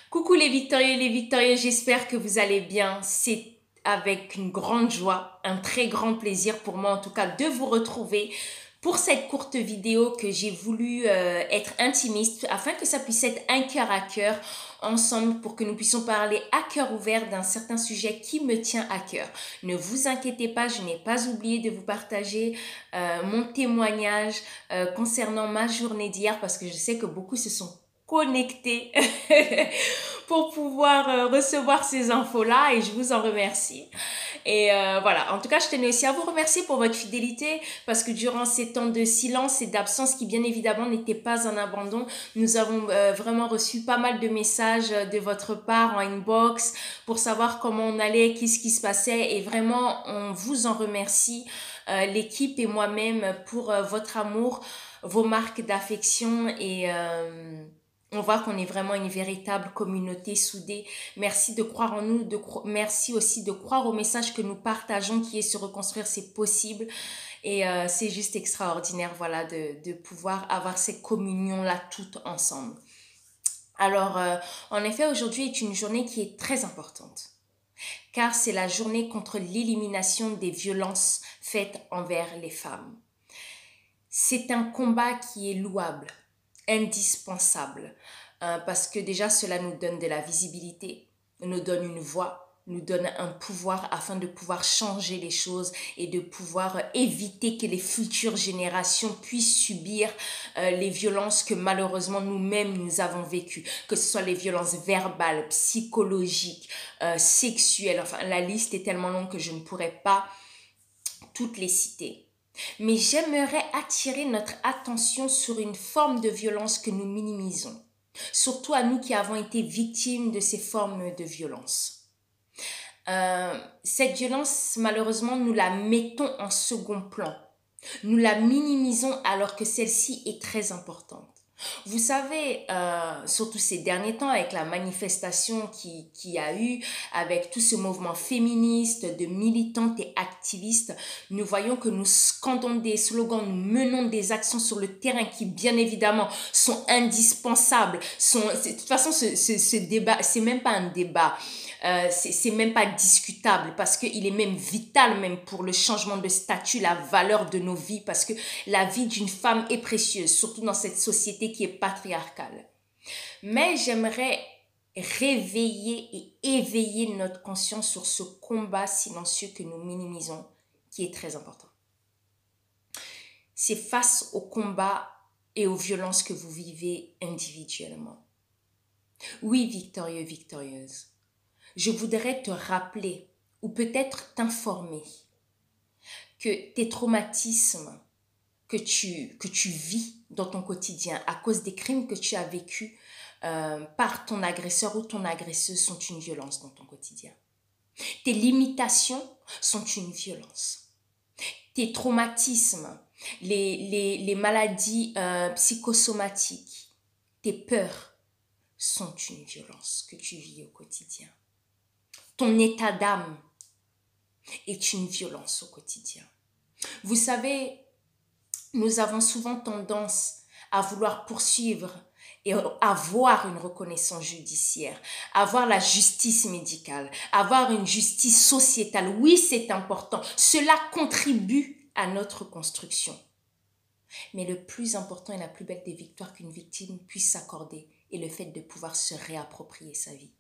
Coucou les victorieux, j'espère que vous allez bien. C'est avec une grande joie, un très grand plaisir pour moi en tout cas de vous retrouver pour cette courte vidéo que j'ai voulu être intimiste afin que ça puisse être un cœur à cœur ensemble pour que nous puissions parler à cœur ouvert d'un certain sujet qui me tient à cœur. Ne vous inquiétez pas, je n'ai pas oublié de vous partager mon témoignage concernant ma journée d'hier parce que je sais que beaucoup se sont connectés pour pouvoir recevoir ces infos-là et je vous en remercie. Et voilà, en tout cas, je tenais aussi à vous remercier pour votre fidélité parce que durant ces temps de silence et d'absence qui bien évidemment n'étaient pas un abandon, nous avons vraiment reçu pas mal de messages de votre part en inbox pour savoir comment on allait, qu'est-ce qui se passait et vraiment, on vous en remercie, l'équipe et moi-même pour votre amour, vos marques d'affection et on voit qu'on est vraiment une véritable communauté soudée. Merci de croire en nous, merci aussi de croire au message que nous partageons qui est se reconstruire, c'est possible. Et c'est juste extraordinaire, voilà, de pouvoir avoir ces communions-là toutes ensemble. Alors, en effet, aujourd'hui est une journée qui est très importante, car c'est la journée contre l'élimination des violences faites envers les femmes. C'est un combat qui est louable, indispensable, parce que déjà cela nous donne de la visibilité, nous donne une voix, nous donne un pouvoir afin de pouvoir changer les choses et de pouvoir éviter que les futures générations puissent subir les violences que malheureusement nous-mêmes nous avons vécues, que ce soit les violences verbales, psychologiques, sexuelles, enfin la liste est tellement longue que je ne pourrais pas toutes les citer. Mais j'aimerais attirer notre attention sur une forme de violence que nous minimisons, surtout à nous qui avons été victimes de ces formes de violence. Cette violence, malheureusement, nous la mettons en second plan. Nous la minimisons alors que celle-ci est très importante. Vous savez, surtout ces derniers temps, avec la manifestation qui a eu, avec tout ce mouvement féministe, de militantes et activistes, nous voyons que nous scandons des slogans, nous menons des actions sur le terrain qui, bien évidemment, sont indispensables. De toute façon, ce débat, c'est même pas un débat. C'est même pas discutable parce qu'il est même vital même pour le changement de statut, la valeur de nos vies parce que la vie d'une femme est précieuse, surtout dans cette société qui est patriarcale. Mais j'aimerais réveiller et éveiller notre conscience sur ce combat silencieux que nous minimisons qui est très important. C'est face au combat et aux violences que vous vivez individuellement. Oui, victorieux, victorieuse. Je voudrais te rappeler ou peut-être t'informer que tes traumatismes que tu vis dans ton quotidien à cause des crimes que tu as vécus par ton agresseur ou ton agresseuse sont une violence dans ton quotidien. Tes limitations sont une violence. Tes traumatismes, les maladies psychosomatiques, tes peurs sont une violence que tu vis au quotidien. Ton état d'âme est une violence au quotidien. Vous savez, nous avons souvent tendance à vouloir poursuivre et avoir une reconnaissance judiciaire, avoir la justice médicale, avoir une justice sociétale. Oui, c'est important. Cela contribue à notre construction. Mais le plus important et la plus belle des victoires qu'une victime puisse s'accorder est le fait de pouvoir se réapproprier sa vie.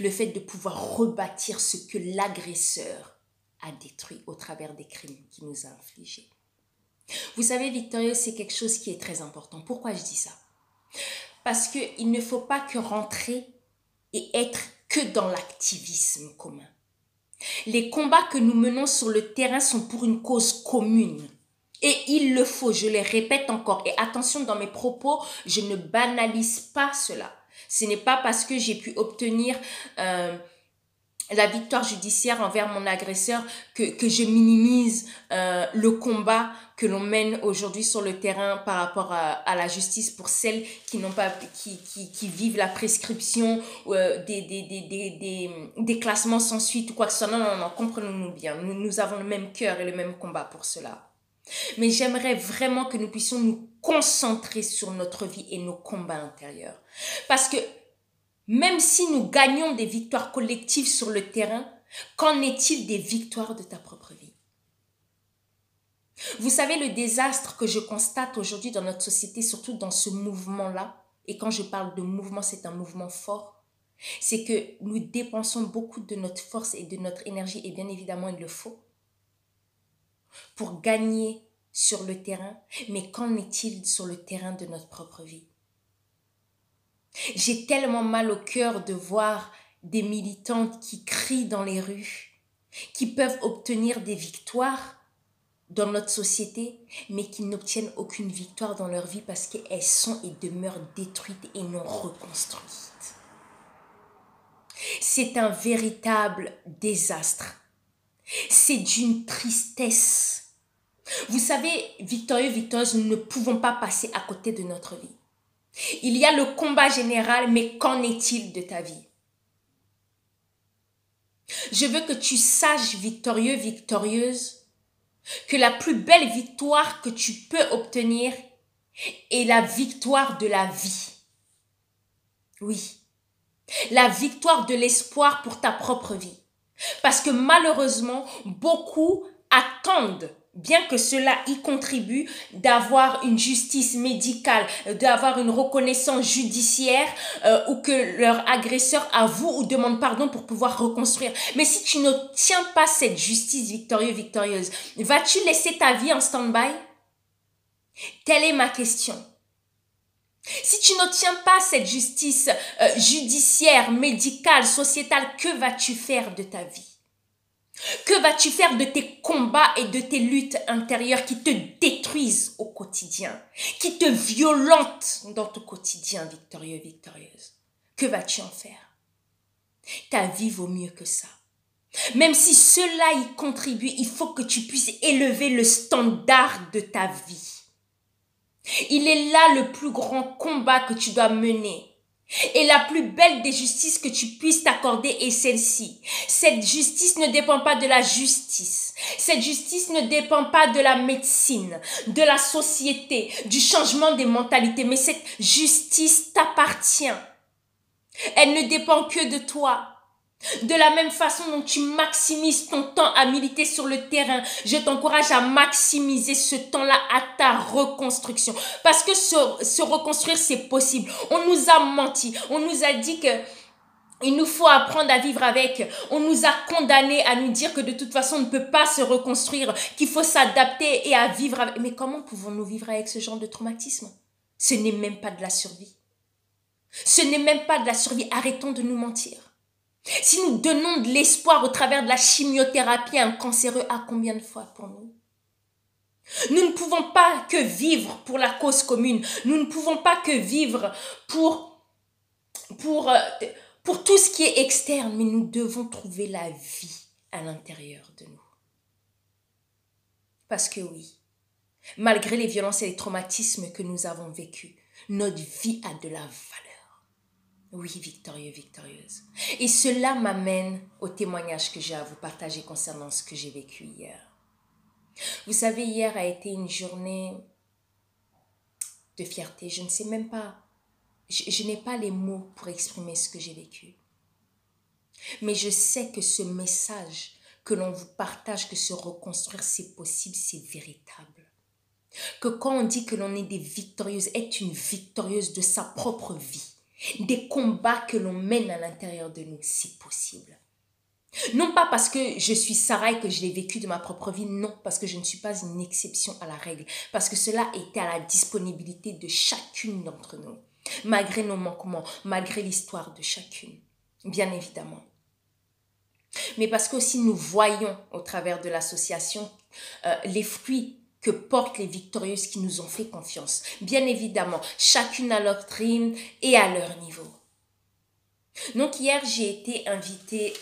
Le fait de pouvoir rebâtir ce que l'agresseur a détruit au travers des crimes qu'il nous a infligés. Vous savez, victorieux, c'est quelque chose qui est très important. Pourquoi je dis ça? Parce qu'il ne faut pas que rentrer et être que dans l'activisme commun. Les combats que nous menons sur le terrain sont pour une cause commune. Et il le faut, je le répète encore. Et attention, dans mes propos, je ne banalise pas cela. Ce n'est pas parce que j'ai pu obtenir la victoire judiciaire envers mon agresseur que je minimise le combat que l'on mène aujourd'hui sur le terrain par rapport à la justice pour celles qui n'ont pas qui vivent la prescription des classements sans suite ou quoi que ce soit. Non, comprenons-nous bien. Nous avons le même cœur et le même combat pour cela. Mais j'aimerais vraiment que nous puissions nous concentrer sur notre vie et nos combats intérieurs. Parce que Même si nous gagnons des victoires collectives sur le terrain, qu'en est-il des victoires de ta propre vie? Vous savez, le désastre que je constate aujourd'hui dans notre société, surtout dans ce mouvement-là, et quand je parle de mouvement, c'est un mouvement fort, c'est que nous dépensons beaucoup de notre force et de notre énergie, et bien évidemment il le faut, pour gagner sur le terrain, mais qu'en est-il sur le terrain de notre propre vie? J'ai tellement mal au cœur de voir des militantes qui crient dans les rues, qui peuvent obtenir des victoires dans notre société, mais qui n'obtiennent aucune victoire dans leur vie parce qu'elles sont et demeurent détruites et non reconstruites. C'est un véritable désastre. C'est d'une tristesse. Vous savez, victorieux, victorieuse, nous ne pouvons pas passer à côté de notre vie. Il y a le combat général, mais qu'en est-il de ta vie? Je veux que tu saches, victorieux, victorieuse, que la plus belle victoire que tu peux obtenir est la victoire de la vie. Oui, la victoire de l'espoir pour ta propre vie. Parce que malheureusement, beaucoup attendent, bien que cela y contribue, d'avoir une justice médicale, d'avoir une reconnaissance judiciaire ou que leur agresseur avoue ou demande pardon pour pouvoir reconstruire. Mais si tu n'obtiens pas cette justice victorieuse, vas-tu laisser ta vie en stand-by? Telle est ma question. Si tu n'obtiens pas cette justice judiciaire, médicale, sociétale, que vas-tu faire de ta vie? Que vas-tu faire de tes combats et de tes luttes intérieures qui te détruisent au quotidien, qui te violentent dans ton quotidien, victorieux, victorieuse? Que vas-tu en faire? Ta vie vaut mieux que ça. Même si cela y contribue, il faut que tu puisses élever le standard de ta vie. Il est là le plus grand combat que tu dois mener. Et la plus belle des justices que tu puisses t'accorder est celle-ci. Cette justice ne dépend pas de la justice. Cette justice ne dépend pas de la médecine, de la société, du changement des mentalités. Mais cette justice t'appartient. Elle ne dépend que de toi. De la même façon dont tu maximises ton temps à militer sur le terrain, je t'encourage à maximiser ce temps-là à ta reconstruction. Parce que se reconstruire, c'est possible. On nous a menti. On nous a dit que il nous faut apprendre à vivre avec. On nous a condamnés à nous dire que de toute façon, on ne peut pas se reconstruire, qu'il faut s'adapter et à vivre avec. Mais comment pouvons-nous vivre avec ce genre de traumatisme? Ce n'est même pas de la survie. Ce n'est même pas de la survie. Arrêtons de nous mentir. Si nous donnons de l'espoir au travers de la chimiothérapie à un cancéreux, à combien de fois pour nous? Nous ne pouvons pas que vivre pour la cause commune. Nous ne pouvons pas que vivre pour tout ce qui est externe, mais nous devons trouver la vie à l'intérieur de nous. Parce que oui, malgré les violences et les traumatismes que nous avons vécus, notre vie a de la valeur. Oui, victorieux, victorieuse. Et cela m'amène au témoignage que j'ai à vous partager concernant ce que j'ai vécu hier. Vous savez, hier a été une journée de fierté. Je ne sais même pas, je n'ai pas les mots pour exprimer ce que j'ai vécu. Mais je sais que ce message que l'on vous partage, que se reconstruire c'est possible, c'est véritable. Que quand on dit que l'on est des victorieuses, être une victorieuse de sa propre vie, des combats que l'on mène à l'intérieur de nous, c'est possible. Non pas parce que je suis Sarah et que je l'ai vécu de ma propre vie, non, parce que je ne suis pas une exception à la règle, parce que cela était à la disponibilité de chacune d'entre nous, malgré nos manquements, malgré l'histoire de chacune, bien évidemment. Mais parce qu'aussi nous voyons au travers de l'association les fruits que portent les victorieuses qui nous ont fait confiance. Bien évidemment, chacune à leur rythme et à leur niveau. Donc hier, j'ai été invitée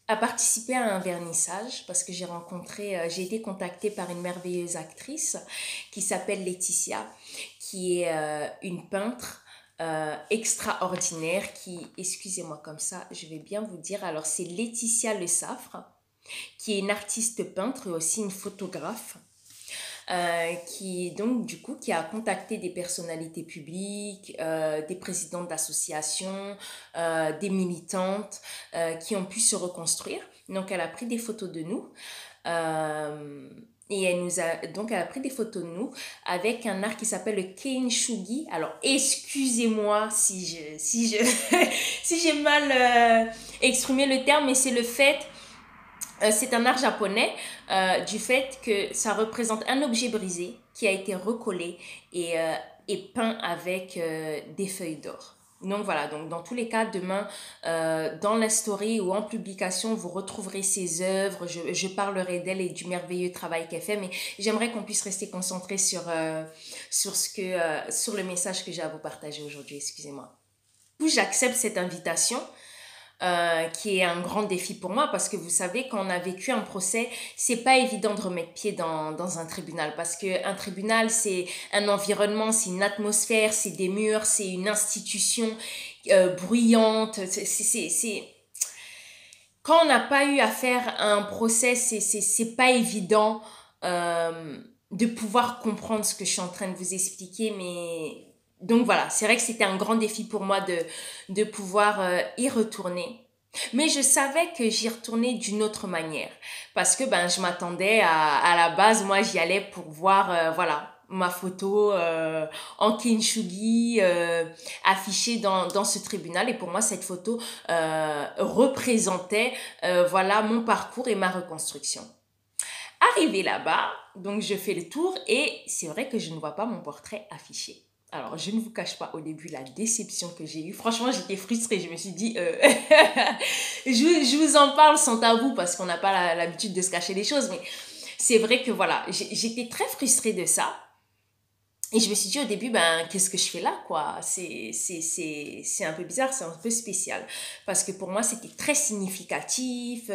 à participer à un vernissage parce que j'ai été contactée par une merveilleuse actrice qui s'appelle Laetitia, qui est une peintre extraordinaire qui, excusez-moi comme ça, je vais bien vous dire, alors c'est Laetitia Le Saffre, qui est une artiste peintre et aussi une photographe. qui donc du coup qui a contacté des personnalités publiques, des présidentes d'associations, des militantes qui ont pu se reconstruire. Donc elle a pris des photos de nous. Et elle a pris des photos de nous avec un art qui s'appelle le Kintsugi. Alors excusez-moi si j'ai mal exprimé le terme, mais c'est le fait, c'est un art japonais du fait que ça représente un objet brisé qui a été recollé et peint avec des feuilles d'or. Donc voilà, donc dans tous les cas, demain, dans la story ou en publication, vous retrouverez ses œuvres. Je parlerai d'elle et du merveilleux travail qu'elle fait, mais j'aimerais qu'on puisse rester concentré sur le message que j'ai à vous partager aujourd'hui. Excusez-moi. Du coup, j'accepte cette invitation. Qui est un grand défi pour moi parce que vous savez, quand on a vécu un procès, c'est pas évident de remettre pied dans un tribunal parce que un tribunal, c'est un environnement, c'est une atmosphère, c'est des murs, c'est une institution bruyante. Quand on n'a pas eu à faire un procès, c'est pas évident de pouvoir comprendre ce que je suis en train de vous expliquer, mais donc voilà, c'est vrai que c'était un grand défi pour moi de pouvoir y retourner. Mais je savais que j'y retournais d'une autre manière. Parce que je m'attendais à la base, moi j'y allais pour voir, voilà, ma photo en kintsugi affichée dans ce tribunal. Et pour moi, cette photo représentait, voilà, mon parcours et ma reconstruction. Arrivé là-bas, donc je fais le tour et c'est vrai que je ne vois pas mon portrait affiché. Alors, je ne vous cache pas au début la déception que j'ai eue. Franchement, j'étais frustrée. Je me suis dit, je vous en parle sans tabou parce qu'on n'a pas l'habitude de se cacher les choses. Mais c'est vrai que voilà, j'étais très frustrée de ça. Et je me suis dit au début, qu'est-ce que je fais là, quoi? C'est un peu bizarre, c'est un peu spécial. Parce que pour moi, c'était très significatif.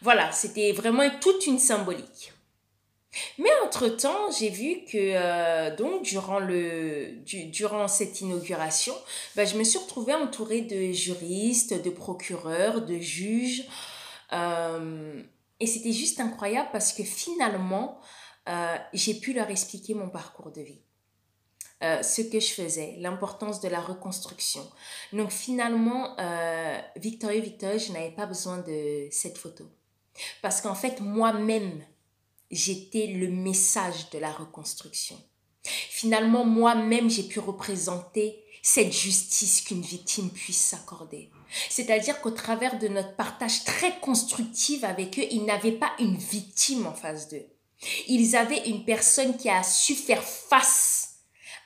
Voilà, c'était vraiment toute une symbolique. Mais entre-temps, j'ai vu que donc durant cette inauguration, je me suis retrouvée entourée de juristes, de procureurs, de juges. Et c'était juste incroyable parce que finalement, j'ai pu leur expliquer mon parcours de vie. Ce que je faisais, l'importance de la reconstruction. Donc finalement, Victoria, je n'avais pas besoin de cette photo. Parce qu'en fait, moi-même, j'étais le message de la reconstruction. Finalement, moi-même, j'ai pu représenter cette justice qu'une victime puisse s'accorder. C'est-à-dire qu'au travers de notre partage très constructif avec eux, ils n'avaient pas une victime en face d'eux. Ils avaient une personne qui a su faire face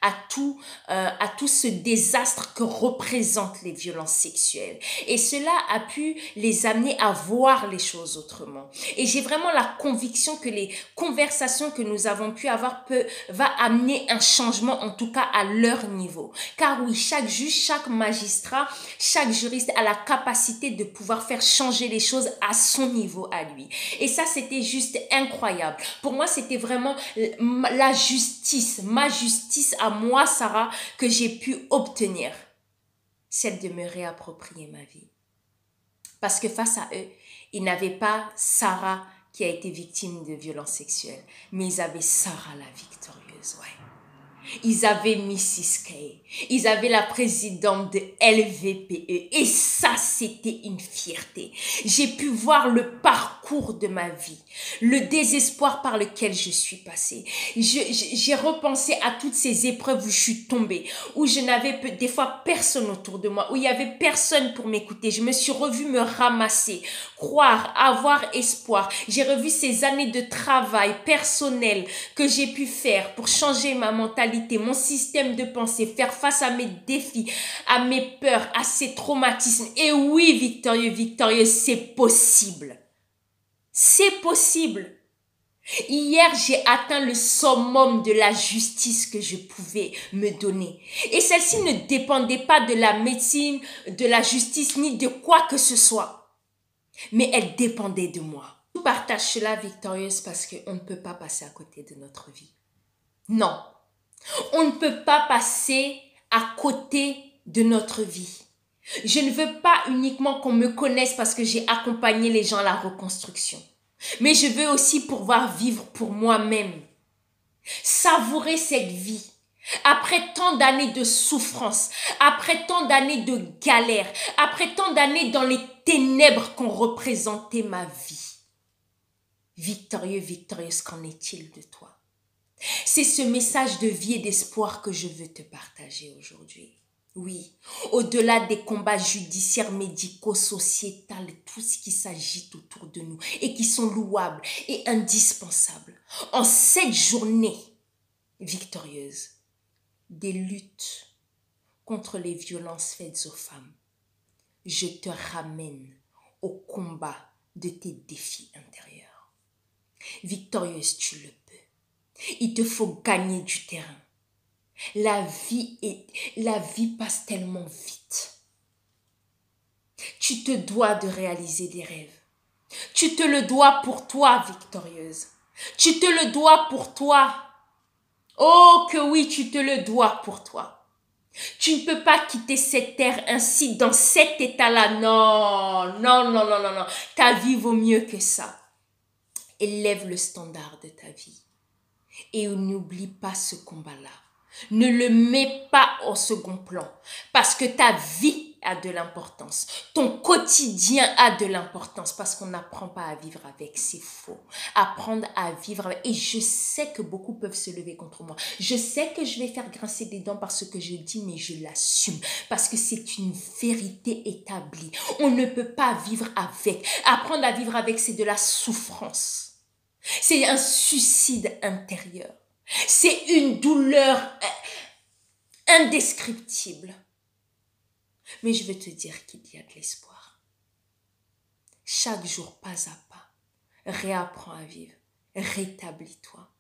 à tout ce désastre que représentent les violences sexuelles. Et cela a pu les amener à voir les choses autrement. Et j'ai vraiment la conviction que les conversations que nous avons pu avoir va amener un changement, en tout cas à leur niveau. Car oui, chaque juge, chaque magistrat, chaque juriste a la capacité de pouvoir faire changer les choses à son niveau à lui. Et ça, c'était juste incroyable. Pour moi, c'était vraiment la justice, ma justice à moi, Sarah, que j'ai pu obtenir, celle de me réapproprier ma vie. Parce que face à eux, ils n'avaient pas Sarah qui a été victime de violences sexuelles, mais ils avaient Sarah la victorieuse, ouais. Ils avaient Mrs. K. Ils avaient la présidente de LVPE. Et ça, c'était une fierté. J'ai pu voir le parcours de ma vie, le désespoir par lequel je suis passée. J'ai repensé à toutes ces épreuves où je suis tombée, où je n'avais des fois personne autour de moi, où il n'y avait personne pour m'écouter. Je me suis revue me ramasser, croire, avoir espoir. J'ai revu ces années de travail personnel que j'ai pu faire pour changer ma mentalité, mon système de pensée, faire face à mes défis, à mes peurs, à ces traumatismes. Et oui, victorieux, c'est possible. C'est possible. Hier, j'ai atteint le summum de la justice que je pouvais me donner. Et celle-ci ne dépendait pas de la médecine, de la justice, ni de quoi que ce soit. Mais elle dépendait de moi. Je partage cela, victorieuse, parce qu'on ne peut pas passer à côté de notre vie. Non. On ne peut pas passer à côté de notre vie. Je ne veux pas uniquement qu'on me connaisse parce que j'ai accompagné les gens à la reconstruction. Mais je veux aussi pouvoir vivre pour moi-même. Savourer cette vie. Après tant d'années de souffrance, après tant d'années de galère, après tant d'années dans les ténèbres qu'ont représenté ma vie. Victorieux, victorieuse, qu'en est-il de toi? C'est ce message de vie et d'espoir que je veux te partager aujourd'hui. Oui, au-delà des combats judiciaires, médicaux, sociétaux, tout ce qui s'agite autour de nous et qui sont louables et indispensables. En cette journée victorieuse, des luttes contre les violences faites aux femmes, je te ramène au combat de tes défis intérieurs. Victorieuse, tu le peux. Il te faut gagner du terrain. La vie passe tellement vite. Tu te dois de réaliser des rêves. Tu te le dois pour toi, victorieuse. Tu te le dois pour toi. Oh que oui, tu te le dois pour toi. Tu ne peux pas quitter cette terre ainsi, dans cet état-là. Non, non, non, non, non, non. Ta vie vaut mieux que ça. Élève le standard de ta vie. Et n'oublie pas ce combat-là. Ne le mets pas au second plan. Parce que ta vie a de l'importance. Ton quotidien a de l'importance. Parce qu'on n'apprend pas à vivre avec. C'est faux. Apprendre à vivre avec. Et je sais que beaucoup peuvent se lever contre moi. Je sais que je vais faire grincer des dents par ce que je dis. Mais je l'assume. Parce que c'est une vérité établie. On ne peut pas vivre avec. Apprendre à vivre avec, c'est de la souffrance. C'est un suicide intérieur. C'est une douleur indescriptible. Mais je veux te dire qu'il y a de l'espoir. Chaque jour, pas à pas, réapprends à vivre. Rétablis-toi.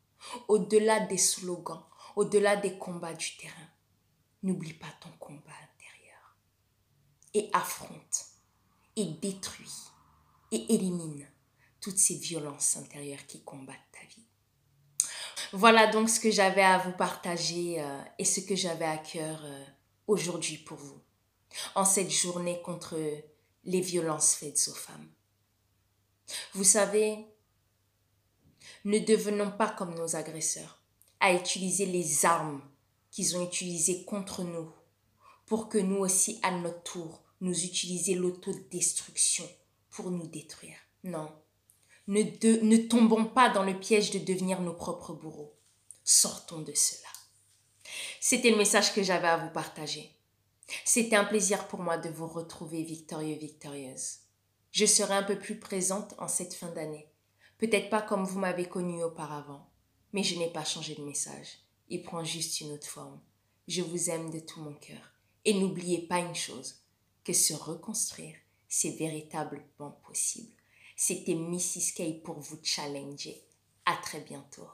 Au-delà des slogans, au-delà des combats du terrain, n'oublie pas ton combat intérieur. Et affronte, et détruis, et élimine toutes ces violences intérieures qui combattent ta vie. Voilà donc ce que j'avais à vous partager et ce que j'avais à cœur aujourd'hui pour vous, en cette journée contre les violences faites aux femmes. Vous savez, ne devenons pas comme nos agresseurs, à utiliser les armes qu'ils ont utilisées contre nous, pour que nous aussi, à notre tour, nous utilisions l'autodestruction pour nous détruire. Non. Ne tombons pas dans le piège de devenir nos propres bourreaux. Sortons de cela. C'était le message que j'avais à vous partager. C'était un plaisir pour moi de vous retrouver victorieux, victorieuse. Je serai un peu plus présente en cette fin d'année. Peut-être pas comme vous m'avez connue auparavant, mais je n'ai pas changé de message. Il prend juste une autre forme. Je vous aime de tout mon cœur. Et n'oubliez pas une chose, que se reconstruire, c'est véritablement possible. C'était Mrs. K pour vous challenger. À très bientôt.